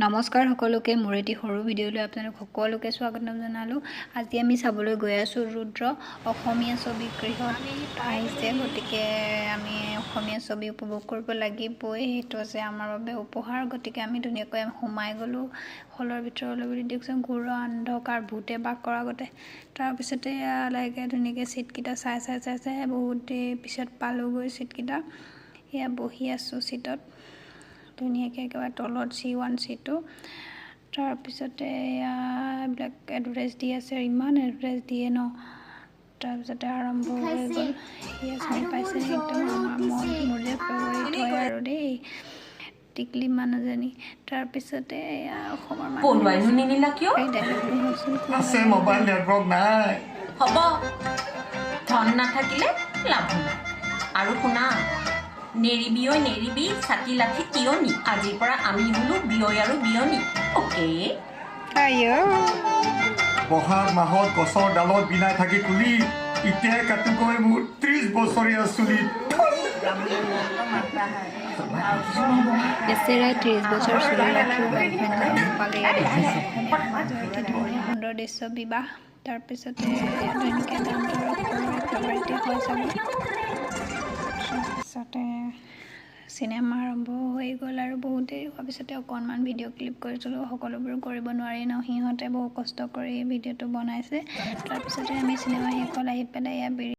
নমস্কাৰ সকলোকে মোৰ এটি সৰু ভিডিঅ'লৈ আপোনালোক সকলোকে স্বাগতম জনালোঁ। আজি আমি চাবলৈ গৈ আছোঁ ৰুদ্ৰ অসমীয়া ছবি গৃহত আহিছে, গতিকে আমি অসমীয়া ছবি উপভোগ কৰিব লাগিবই, সেইটো আছে আমাৰ বাবে উপহাৰ। গতিকে আমি ধুনীয়াকৈ সোমাই গ'লোঁ হলৰ ভিতৰলৈ বুলি দিয়কচোন। ঘূৰ অন্ধকাৰ ভূতে বাস কৰা আগতে তাৰপিছতে লাহেকৈ ধুনীয়াকৈ ছিটকেইটা চাই বহুত দেৰি পিছত পালোঁগৈ ছিটকেইটা। এয়া বহি আছোঁ ছিটত ধুনীয়াকৈ একেবাৰে তলত C1 চিটটো। তাৰপিছতে এইবিলাক এডভাৰটাইজ দি আছে, ইমান এডভাৰটাইজ দিয়ে ন। তাৰপিছতে আৰম্ভ হৈ গ'ল। সেয়া চিনি পাইছে একদম মোৰ যে ফেভাৰিট হয় আৰু দেই, টিকলি মানুহজনী। তাৰপিছতে অসমৰ হ'ব ধন নাথাকিলে লাভ নাই। আৰু শুনা, নেৰিবি ছাতি লাঠি তিয়নি, আজিৰ পৰা আমি হলো বিয়ৈ আৰু বিয়নী। অ'কে। বহাগ মাহত গছৰ ডালত বিনাই থাকি কুলি, এতিয়াই কাটোকৈ মোৰ 30 বছৰীয়া চুলিত। বেচেৰা 30 বছৰ চুলি ৰাখিও গাৰ্লফ্ৰেণ্ড পালে। সুন্দৰ দৃশ্য বিবাহ। তাৰপিছতে ধুনীয়াকৈ গানটো সকলোৰে ফেভাৰিটে হয় চাগে। তাৰপিছতে চিনেমা আৰম্ভ হৈ গ'ল আৰু বহুত দেৰি হোৱাৰ পিছতে অকণমান ভিডিঅ' ক্লিপ কৰিছিলোঁ। সকলোবোৰ কৰিব নোৱাৰি ন, সিহঁতে বহু কষ্ট কৰি ভিডিঅ'টো বনাইছে। তাৰপিছতে আমি চিনেমা শেষ হ'ল, আহি পেলাই